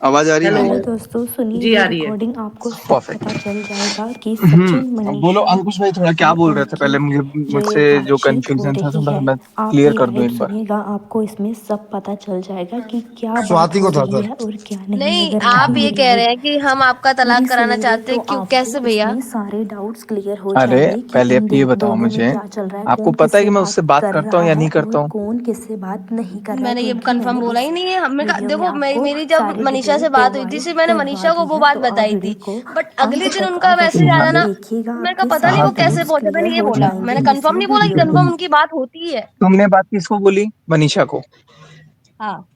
आवाज आ रही है हेलो। मेरी? हेलो दोस्तों, सुनिए जी ये आ रही है। रिकॉर्डिंग आपको सब परफेक्ट। पता चल जाएगा कि सचिन, बोलो मनीषा अंकुश भाई, थोड़ा क्या और बोल रहे थे उनकी पहले, मुझे जो ये मुझसे जो बातचीत हो कंफ्यूजन था रही थोड़ा है। मैं आप क्लियर कर दूं लाइव एक बार। सुनिएगा, आपको इसमें सब पता चल जाएगा कि क्या बात स्वाति हो को था रही सर। है और क्या नहीं। नहीं, अगर आप आप ये पूरी कह रहे हैं कि हम आपका पूरी तलाक कराना सुनेंगे चाहते तो हैं, क्यों, आपको कैसे भैया? इसमें सारे डाउट्स क्लियर हो अरे जाएंगे कि पहले इन आप ये बताओ दोनों में मुझे, क्या चल रहा है, आपको कौन पता है किससे कि मैं उससे बात बात कर करता हूँ रहा या है नहीं करता और हूँ? कौन किससे बात नहीं कर रहा है, मैंने ये क्योंकि कंफर्म मैंने बोला इस ही नहीं है। हमें वीडियो में देखो, आपको मेरी जब सारी मनीषा डिटेल से बात हुई थी, प्रोवाइड सिर्फ मैंने करवा मनीषा को दी वो है, बात तो आप बताई वीडियो थी। को बट अंत अगले दिन तक उनका आप मैसेज पूरा आया ना, देखिएगा, मैंने कहा आपके पता नहीं सारे वो हाँ, कैसे डाउट्स पहुंचे। मैंने क्लियर ये हो बोला, जाएंगे मैंने कंफर्म इसी नहीं बोला कि वीडियो कंफर्म में। उनकी बात होती है। तुमने बात किसको बोली? मनीषा को? हाँ।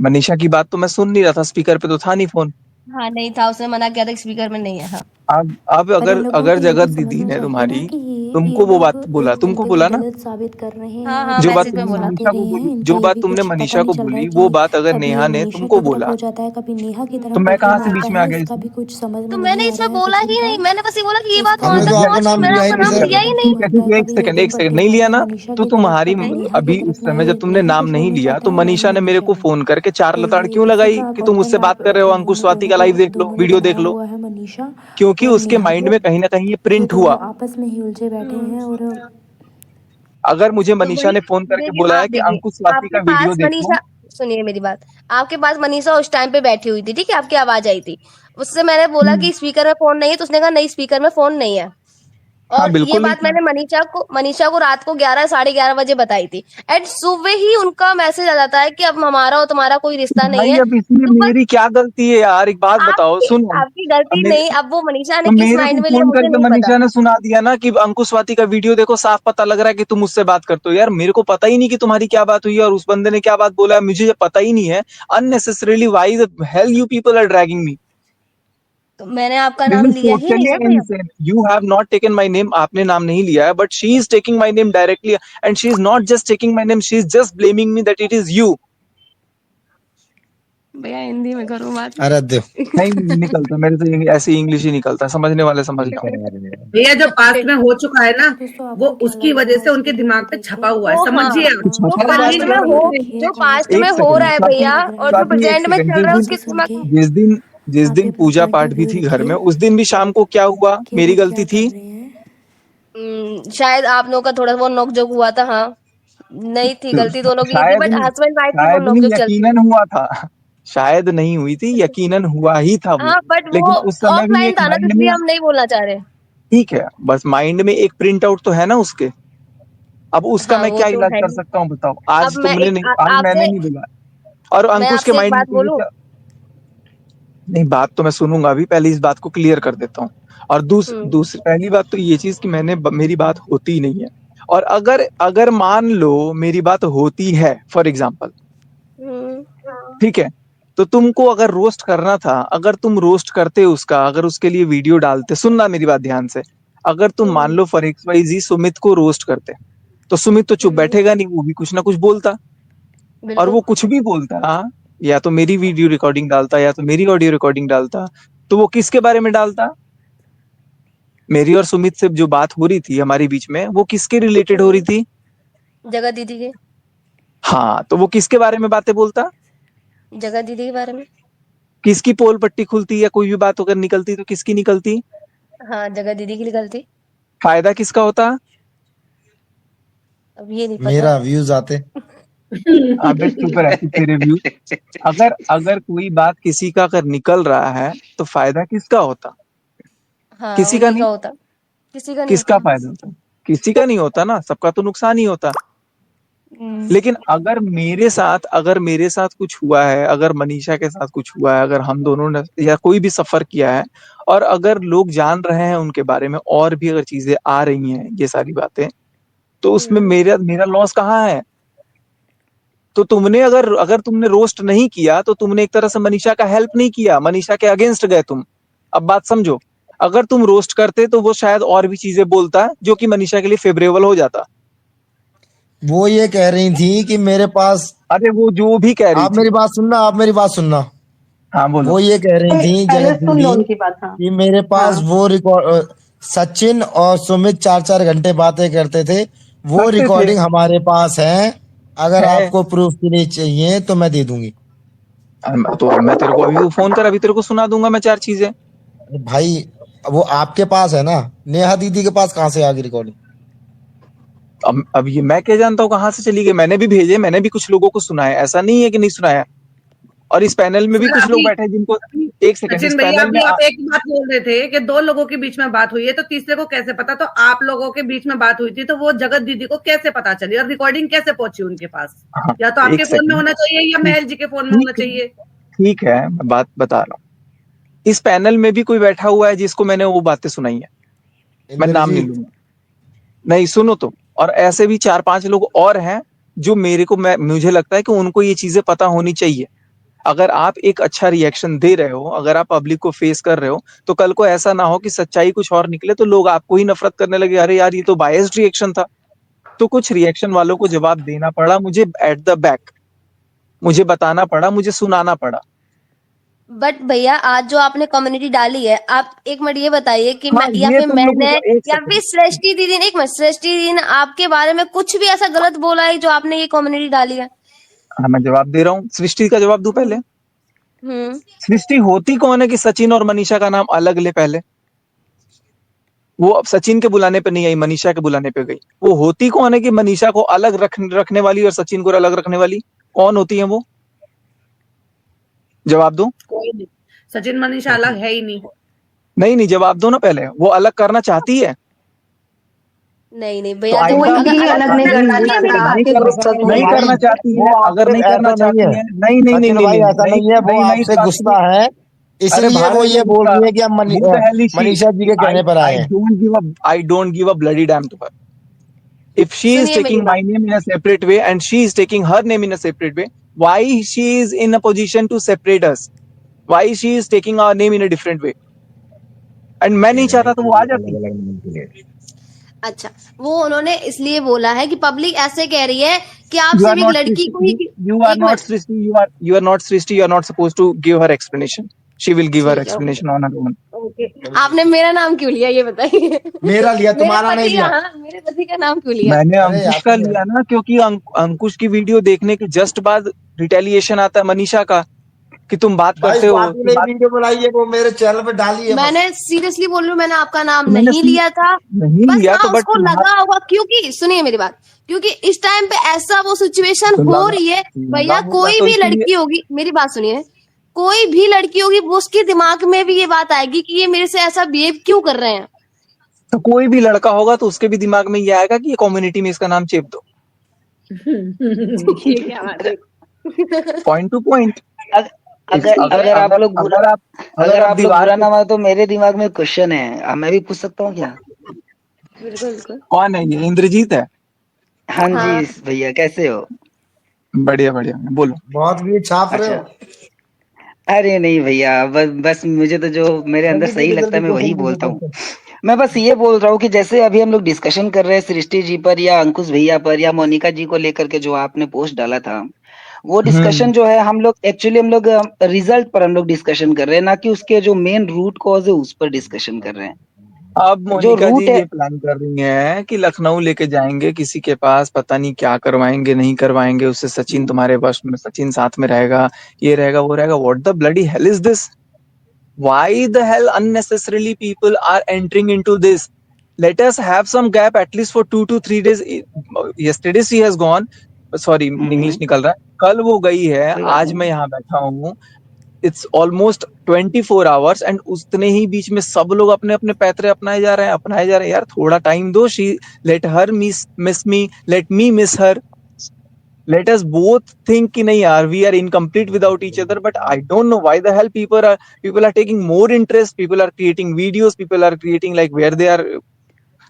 मनीषा की बात तो मैं सुन नहीं रहा था, स्पीकर पे तो था नहीं फोन। हाँ, नहीं था, उसने मना किया था, स्पीकर में नहीं है। हाँ। अब पर इन अगर लोगों अगर को ये भी जगत दीदी समझना ने चाहिए ना तुम्हारी कि ये तुमको वो लोग बात बोला, एक तुमको तरीके से बोला ना, गलत साबित कर रहे हैं हाँ, और हाँ, जो बात गलत मैसेज में तुमने बोला। इंसान दे मनीषा को रहे हैं। बोली, इनका जो ये बात भी तुमने कुछ पता मनीषा नहीं को चल रहा है बोली, वो कि बात अगर कभी नेहा ये ने मनीषा तुमको की तरफ बोला, हो जाता है, कभी नेहा की तो तरफ मैं होके कहाँ से बोलता बीच में आ है। गया इसका इसमें? भी कुछ समझ में तो नहीं मैंने आ रहा इसमें है बोला कुछ ही नहीं, इनका। मैंने बस ये बोला कि ये बात इसका वहां हमने तक तो भी आपका पहुंची, नाम मैंने लिया ही आपका नहीं नाम कभी सर। लिया ही गलत नहीं। मानता है, एक कभी सेकंड इधर एक भटक सेकंड नहीं लिया जाता है ना? मनीषा तो की तरफ, तुम्हारी कभी नहीं। नेहा की अभी तरफ। इस ना समय ये जब तुमने नेहा को नाम नहीं छोड़ने लिया पाता तो है, ना मनीषा ही ने मेरे मनीषा को को। फोन करके चार तो लताड़ ये क्यों इसी लगाई का कि तुम मुझसे कंटेंट बात आप कर रहे हो, अंकुश इन्होंने स्वाति दोनों का को लाइव देख लो, दोनों ने वीडियो देख बनाया लो, हुआ है, मनीषा क्योंकि और उसके नेहा माइंड को। में कहीं ना कहीं ये ये प्रिंट दोनों हुआ। आपस में ही उलझे बैठे हम्म। हैं और अगर मुझे तो मनीषा वही, ने फोन करके देखिए बोला आप है कि देखिए, अंकुश स्वाति आपके का वीडियो पास देख लो। मनीषा, सुनिए मेरी बात। आपके पास मनीषा उस टाइम पे बैठी हुई थी, ठीक है, आपकी आवाज आई थी। उससे मैंने बोला हम्म, कि स्पीकर में फोन नहीं है, तो उसने कहा नहीं, स्पीकर में फोन नहीं है। हाँ और ये बिल्कुल नहीं बात था। मैंने मनीषा को रात को 11 साढ़े 11 बजे बताई थी। एंड सुबह ही उनका मैसेज आ जाता है कि अब हमारा और तुम्हारा कोई रिश्ता नहीं भाई है। अब इसमें तो बस, मेरी क्या गलती है यार, एक बात बताओ, आपकी सुनो। आपकी अब गलती मेरे नहीं, अब वो मनीषा ने तो किस मेरे को माइंड में लिया फोन मुझे करके नहीं पता। मनीषा ने सुना दिया ना कि अंकुश स्वाति का वीडियो देखो, साफ पता लग रहा है कि तुम मुझसे बात करते हो। यार मेरे को पता ही नहीं कि तुम्हारी क्या बात हुई है और उस बंदे ने क्या बात बोला है, मुझे ये पता ही नहीं है। Unnecessarily why the hell you people are dragging me? तो मैंने आपका दिस नाम इज लिया ही नहीं टोटली ना भैया। Insane. You have not taken my name, आपने नाम नहीं लिया है, but she is taking my name directly, and she is not just taking my name, she is just blaming me that it is you. भैया हिंदी में करो बात। अरे दो। नहीं निकलता मेरे से, ऐसे इंग्लिश ही निकलता है, समझने वाले समझ लो। भैया जो पास्ट में हो चुका है ना, दोस्तों वो आपको क्या उसकी लग रहा वजह है से इस उनके वीडियो को दिमाग पे देख के? छपा हुआ है, वो हाँ, समझिए आप। कुछ वो जो छपा हुआ है करनी पास्ट तो में क्या नहीं हो, करूं? रखिए जो कमेंट पास्ट एक में करके हो सेकंड रहा है आपको स्वाति, क्या भैया, लग रहा और है। जो स्वाति एक प्रेजेंट में सेकंड, चल जिस रहा है दिन उसके बाकी सुन दिमाग। के जिस दिन जिस आप ही दिन अपना पूजा पॉइंट पाठ ऑफ भी व्यू थी घर में, रखिए उस दिन भी शाम को क्या हुआ, कि मेरी वो गलती क्या थी? कर रहे हैं। शायद आप लोगों का थोड़ा बहुत नोक-झोंक हुआ था, हाँ। नहीं थी, गलती दोनों की ही थी, शायद बट नहीं, हस्बैंड वाइफ की वो शायद नहीं, नोक-झोंक चलती यकीनन है। हुआ था। शायद नहीं हुई थी, यकीनन हुआ ही था वो। हाँ, बट वो लेकिन उस समय भी ऑफलाइन एक था ना, तो माइंड में, इसलिए हम नहीं बोलना चाह रहे। ठीक है, बस माइंड में एक प्रिंट आउट तो है ना उसके। अब उसका हाँ, मैं वो क्या तो इलाज है कर ही। सकता हूँ बताओ? अब आज मैं तुमने एक नहीं, आज मैंने आपसे नहीं बोला, और मैं अंकुश के आपसे एक माइंड में बात तो ये बोलूँ? क्या? नहीं, बात तो मैं सुनूंगा अभी, पहले इस बात को क्लियर कर देता हूँ। और हुँ, दूसरी पहली बात तो ये चीज कि मेरी बात होती ही नहीं है। और अगर अगर मान लो मेरी बात होती है, फॉर एग्जाम्पल, हुँ, ठीक है, तो तुमको अगर रोस्ट करना था, अगर तुम रोस्ट करते उसका, अगर उसके लिए वीडियो डालते, सुनना मेरी बात ध्यान से, अगर तुम मान हुँ, लो फॉर एक्स वाई जी सुमित को रोस्ट करते, तो सुमित तो चुप हुँ, बैठेगा नहीं, वो भी कुछ ना कुछ बोलता। और बिल्कुल। वो कुछ भी बोलता, या तो मेरी वीडियो रिकॉर्डिंग डालता या तो मेरी ऑडियो रिकॉर्डिंग डालता, तो वो किसके बारे में डालता? मेरी और सुमित से जो बात हो रही थी हमारी बीच में, वो किसके रिलेटेड हो रही हुँ, थी? जगह दीदी के, हाँ, तो वो किसके बारे में बातें बोलता? जगह दीदी के बारे में। किसकी पोल पट्टी खुलती या कोई भी बात अगर निकलती तो किसकी निकलती? हाँ, जगह दीदी की निकलती। फायदा किसका होता? अब ये नहीं पता। मेरा व्यूज आते। अबे चुप रह, तेरे व्यू। अगर अगर कोई बात किसी का अगर निकल रहा है तो फायदा किसका होता? हाँ, किसी का उन्हीं का नहीं। होता, किसी का नहीं किसका होता। फायदा होता? किसी का नहीं होता ना, सबका तो नुकसान ही होता। हुँ, लेकिन अगर मेरे साथ कुछ हुआ है, अगर मनीषा के साथ कुछ हुआ है, अगर हम दोनों ने या कोई भी सफर किया है, और अगर लोग जान रहे हैं उनके बारे में, और भी अगर चीजें आ रही हैं, ये सारी बातें, तो उसमें हुँ, मेरा मेरा लॉस कहाँ है? तो तुमने अगर अगर तुमने रोस्ट नहीं किया तो तुमने एक तरह से मनीषा का हेल्प नहीं किया, मनीषा के अगेंस्ट गए तुम। अब बात समझो, अगर तुम रोस्ट करते तो वो शायद और भी चीजें बोलता जो कि मनीषा के लिए फेवरेबल हो जाता। वो ये कह रही थी कि मेरे पास, अरे वो जो भी कह रही आप थी। मेरी बात सुनना, आप मेरी बात सुनना। हाँ बोलो। वो ये कह रही थी पहले जगत सुन लो दीदी उनकी बात। हाँ कि मेरे पास हाँ। वो रिकॉर्ड, सचिन और सुमित 4-4 घंटे बातें करते थे, वो करते थे। रिकॉर्डिंग हमारे पास है। अगर है। आपको प्रूफ के लिए चाहिए तो मैं दे दूंगी। तो मैं तेरे को अभी फोन कर, अभी तेरे को सुना दूंगा मैं 4 चीजें। भाई वो आपके पास है ना, नेहा दीदी के पास कहाँ से आ गई रिकॉर्डिंग? अब ये मैं क्या जानता हूँ कहाँ से चली गई। मैंने भी भेजे, मैंने भी कुछ लोगों को सुनाया, ऐसा नहीं है कि नहीं सुनाया। और इस पैनल में भी सर कुछ लोग अभी बैठे हैं जिनको, एक सेकंड, इस सचिन भैया पैनल में अभी आप एक बात बोल रहे थे कि 2 लोगों के बीच में बात हुई है, तो तीसरे को कैसे पता? तो आप लोगों के बीच में बात हुई थी, तो वो जगत दीदी को कैसे पता चली और रिकॉर्डिंग कैसे पहुंची उनके पास? हाँ, या तो आपके एक फोन में सेकंड, होना चाहिए या महल जी के फोन में होना ठीक चाहिए। ठीक है, मैं बात बता रहा हूँ। इस पैनल में भी कोई बैठा हुआ है जिसको मैंने वो बातें सुनाई है, मैं नाम नहीं इंद्रजीत, लूंगा। नहीं, सुनो तो। और ऐसे भी 4-5 लोग और हैं जो मुझे लगता है कि उनको ये चीजें पता होनी चाहिए। अगर आप एक अच्छा रिएक्शन दे रहे हो, अगर आप पब्लिक को फेस कर रहे हो, तो कल को ऐसा ना हो कि सच्चाई कुछ और निकले तो लोग आपको ही नफरत करने लगे, अरे यार ये तो बायस्ड रिएक्शन था। तो कुछ रिएक्शन वालों को जवाब देना पड़ा मुझे एट द बैक, मुझे बताना पड़ा, मुझे सुनाना पड़ा। बट भैया आज जो आपने कम्युनिटी डाली है, आप एक मिनट ये बताइए कि हाँ, या ये फिर तुम लोगों मैंने का, एक या फिर सेकंड, सृष्टि दीदी ने, एक मिनट, सृष्टि दीदी ने आपके बारे में कुछ भी ऐसा गलत बोला है जो आपने ये कम्युनिटी डाली है? हाँ मैं जवाब दे रहा हूँ। सृष्टि का जवाब दूं पहले? हम्म। सृष्टि होती कौन है कि सचिन और मनीषा का नाम अलग ले पहले? वो अब सचिन के बुलाने पे नहीं आई, मनीषा के बुलाने पे गई। वो होती कौन है कि मनीषा को अलग रखने वाली और सचिन को अलग रखने वाली? कौन होती है वो? जवाब दो। कोई नहीं, सचिन मनीषा अलग है ही नहीं। नहीं नहीं, जवाब दो ना पहले। वो अलग करना चाहती है? नहीं नहीं तो भैया, आइंदा देखो कोई अगर भी अलग नहीं करना सुनिए मेरी चाहता। बात, नहीं करना चाहती है, अगर नहीं करना चाहती है, नहीं नहीं नहीं सचिन नहीं भाई नहीं ऐसा नहीं है, वो नहीं आपसे चाहती गुस्सा है, अरे इसलिए वो भाई ये बोल रही है कि हम who the hell is she? Manisha ji के कहने पर आए हैं। I don't give a bloody damn to her. If she is सुनिए मेरी taking बात, my name in a separate way and she is taking her name in a separate way, why she is in a position to separate us? Why she is taking our name in a different way? And मैं नहीं चाहता तो वो आ जाती। अच्छा, वो उन्होंने इसलिए बोला है कि पब्लिक ऐसे कह रही है कि आप You are सिर्फ एक not लड़की को ही, Srishti. You are एक not minute, Srishti. You are not Srishti. You are not supposed to give her explanation. She will give her ठीक है, explanation on her own. Okay. आपने मेरा नाम क्यों लिया ये बताइए? मेरा लिया, मेरे तुम्हारा नहीं पति लिया। का, हाँ, मेरे पति का नाम क्यों लिया? मैंने अरे अंकुश का लिया ना, क्योंकि अंकुश की वीडियो देखने के जस्ट बाद रिटेलिएशन आता है मनीषा का कि तुम बात भाई करते हो। स्वाति ने वीडियो बनाई है, वो मेरे चैनल पे डाली है। मैंने सीरियसली बोल रही हूँ, मैंने आपका नाम मैंने नहीं लिया था। नहीं बस लिया हाँ, तो, बट उसको लगा होगा, क्योंकि सुनिए मेरी बात, क्योंकि इस टाइम पे ऐसा वो सिचुएशन तो हो रही है भैया। कोई भी लड़की होगी, मेरी बात सुनिए, कोई भी लड़की होगी, वो उसके दिमाग में भी ये बात आएगी कि ये मेरे से ऐसा बिहेव क्यों कर रहे हैं। तो कोई भी लड़का होगा तो उसके भी दिमाग में ये आएगा कि ये कम्युनिटी में इसका नाम चेप दो। ये क्या बात है? Point two point. अगर आप लोग अगर आप दीवार बुरा ना मानो तो मेरे दिमाग में क्वेश्चन है, अब मैं भी पूछ सकता हूँ क्या? बिल्कुल बिल्कुल। कौन है ये? इंद्रजीत है? हाँ हाँ। जी भैया, कैसे हो? बढ़िया बढ़िया, बोलो। बहुत भी छाप रहे हो। अरे नहीं भैया, बस मुझे तो जो मेरे अंदर सही लगता है मैं वही बोलता हूँ। मैं बस ये बोल रहा हूँ कि जैसे अभी हम लोग डिस्कशन कर रहे हैं सृष्टि जी पर या अंकुश भैया पर या मोनिका जी को लेकर के, जो आपने पोस्ट डाला था, वो डिस्कशन जो है हम लोग रिजल्ट पर हम लोग डिस्कशन कर रहे हैं, ना कि उसके जो मेन रूट कॉज है उस पर डिस्कशन कर रहे हैं। अब जो मोनिका रूट जी है, ये प्लान कर रही हैं कि लखनऊ लेके जाएंगे किसी के पास, पता नहीं क्या करवाएंगे नहीं करवाएंगे उससे। सचिन तुम्हारे वश में, सचिन साथ में रहेगा, ये रहेगा वो रहेगा। What the bloody hell is this? Why the hell unnecessarily people are entering into this? Let us have some gap at least for 2 to 3 days. Yesterday she has gone. Sorry, English निकल रहा है। कल वो गई है, आज मैं यहाँ बैठा हूँ। It's almost 24 hours and उतने ही बीच में सब लोग अपने अपने पैतरे अपनाए जा रहे हैं यार, थोड़ा टाइम दो। She let her miss me, let me miss her. Let us both think कि नहीं यार, we are incomplete without each other. But I don't know why the hell people are taking more interest. People are creating videos. People are creating like where they are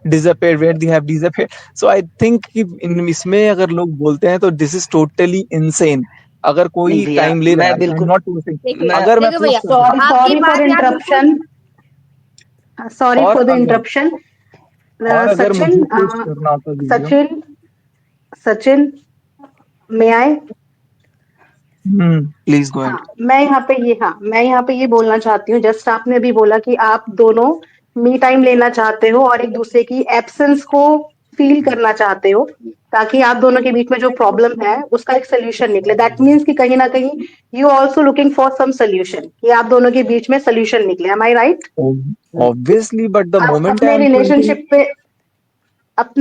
disappeared, where they have disappeared. So I think कि इसमें अगर लोग बोलते हैं तो this is totally insane. अगर कोई नहीं भैया, टाइम ले रहा मैं है, बिल्कुल not posting. देखिए अगर मैं देखो भैया, post आपकी बात यहाँ बिल्कुल, सॉरी और फॉर द अगर इंटरप्शन। और अगर मुझे सचिन, पोस्ट करना होता वीडियो, सचिन मैं आए। Please go ahead. मैं यहाँ पे ये बोलना चाहती हूँ, जस्ट आपने अभी बोला कि आप दोनों मी टाइम लेना चाहते हो और एक दूसरे की एब्सेंस को फील करना चाहते हो ताकि आप दोनों के बीच में जो प्रॉब्लम है उसका एक सोल्यूशन निकले। दैट मीन्स कि कहीं ना कहीं you also looking for some solution, कि आप दोनों के बीच में सोल्यूशन निकले। Am I right? Obviously, but the आप moment अपने I am pointing,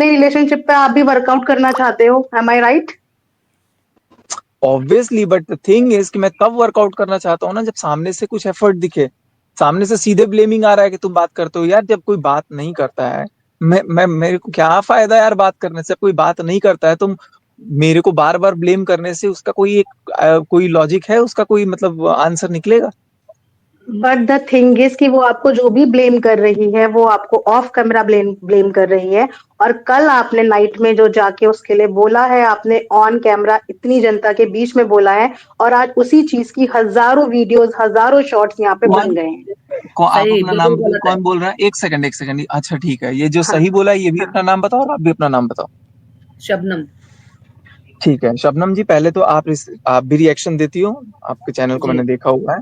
रिलेशनशिप पे आप भी वर्कआउट करना चाहते हो। Am I right? obviously, but the thing is कि मैं तब वर्कआउट करना चाहता हूँ ना जब सामने से कुछ एफर्ट दिखे। सामने से सीधे ब्लेमिंग आ रहा है कि तुम बात करते हो यार, जब कोई बात नहीं करता है, मैं मेरे को क्या फायदा यार बात करने से। कोई बात नहीं करता है तो मेरे को बार बार ब्लेम करने से उसका कोई लॉजिक है, उसका कोई मतलब आंसर निकलेगा? बट द थिंग इज कि वो आपको जो भी ब्लेम कर रही है वो आपको ऑफ कैमरा ब्लेम कर रही है, और कल आपने नाइट में जो जाके उसके लिए बोला है आपने ऑन कैमरा इतनी जनता के बीच में बोला है, और आज उसी चीज की हजारों वीडियोस हजारों शॉर्ट्स यहाँ पे बन गए हैं। आप सही, अपना नाम बिल्कुल गलत है। कौन बोल रहा है? एक सेकंड। अच्छा ठीक है, ये जो हाँ, सही बोला है ये भी हाँ। अपना नाम बताओ और आप भी अपना नाम बताओ। शबनम। ठीक है शबनम जी, पहले तो आप भी रिएक्शन देती हो, आपके चैनल को जी। मैंने देखा हुआ है।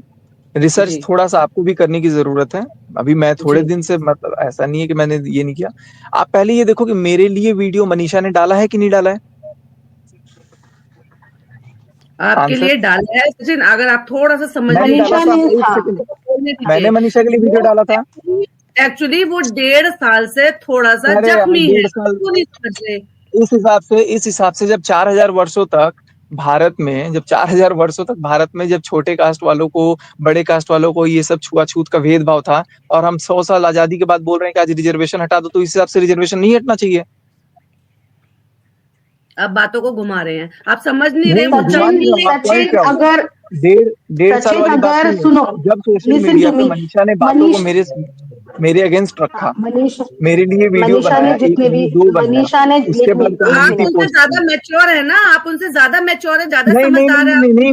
रिसर्च जी। थोड़ा सा आपको भी करने की जरूरत है। अभी मैं थोड़े जी। दिन से, मतलब ऐसा नहीं है कि मैंने ये नहीं किया। आप पहले ये देखो कि मेरे लिए वीडियो मनीषा ने डाला है कि नहीं डाला है। आपके आंसर लिए डाला है सचिन, अगर आप थोड़ा सा समझ मैंने लीजिए। डाला था। मनीषा ने, एक हाँ। सेकंड, बोलने दीजिए। मैंने मनीषा के लिए वीडियो डाला था। एक्चुअली वो 1.5 साल से थोड़ा सा अरे यार, जख्मी है, 1.5 साल वो नहीं समझ रहे। इस हिसाब से जब 4000 वर्षों तक भारत में, जब छोटे कास्ट वालों को, बड़े कास्ट वालों को ये सब छुआछूत का भेदभाव था, और हम 100 साल आजादी के बाद बोल रहे हैं कि आज रिजर्वेशन हटा दो, तो इस हिसाब से रिजर्वेशन नहीं हटना चाहिए। आप बातों को घुमा रहे हैं, आप समझ नहीं रहे। नहीं, वो घुमा नहीं रहा हूँ, point क्या हुआ? अगर डेढ़ साल वाली बात अगर नहीं है। सुनो, जब सोशल listen मीडिया to पे me, मनीषा ने बातों को मेरे अगेंस्ट रखा, मेरे लिए वीडियो मनीषा बनाया, ने जितने एक भी, नहीं दो बनाया, मनीषा ने उसके बाद आप कम्युनिटी उनसे पोस्ट ज्यादा की। मैच्योर है ना, आप उनसे ज्यादा मैच्योर है, ज्यादा नहीं नहीं समझदार है। नहीं नहीं